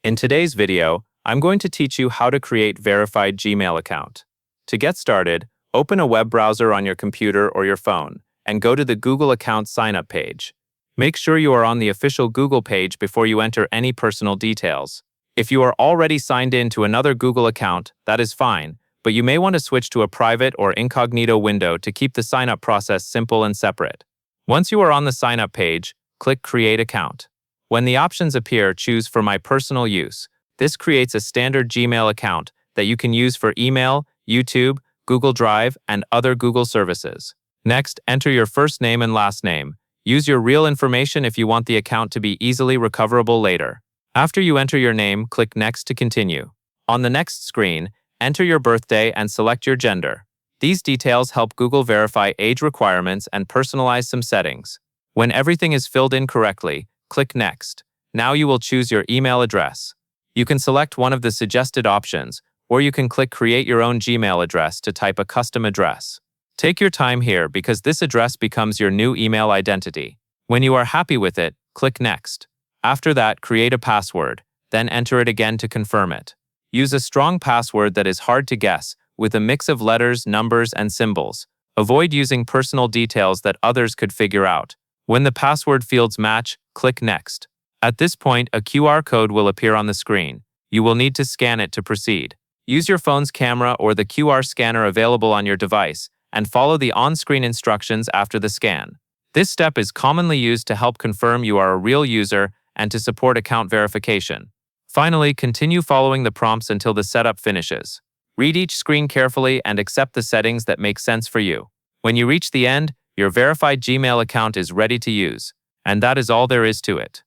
In today's video, I'm going to teach you how to create verified Gmail account. To get started, open a web browser on your computer or your phone and go to the Google account sign-up page. Make sure you are on the official Google page before you enter any personal details. If you are already signed in to another Google account, that is fine, but you may want to switch to a private or incognito window to keep the sign-up process simple and separate. Once you are on the sign-up page, click Create Account. When the options appear, choose For My Personal Use. This creates a standard Gmail account that you can use for email, YouTube, Google Drive, and other Google services. Next, enter your first name and last name. Use your real information if you want the account to be easily recoverable later. After you enter your name, click Next to continue. On the next screen, enter your birthday and select your gender. These details help Google verify age requirements and personalize some settings. When everything is filled in correctly, click Next. Now you will choose your email address. You can select one of the suggested options, or you can click Create Your Own Gmail address to type a custom address. Take your time here because this address becomes your new email identity. When you are happy with it, click Next. After that, create a password, then enter it again to confirm it. Use a strong password that is hard to guess, with a mix of letters, numbers, and symbols. Avoid using personal details that others could figure out. When the password fields match, click Next. At this point, a QR code will appear on the screen. You will need to scan it to proceed. Use your phone's camera or the QR scanner available on your device, and follow the on-screen instructions after the scan. This step is commonly used to help confirm you are a real user and to support account verification. Finally, continue following the prompts until the setup finishes. Read each screen carefully and accept the settings that make sense for you. When you reach the end, your verified Gmail account is ready to use. And that is all there is to it.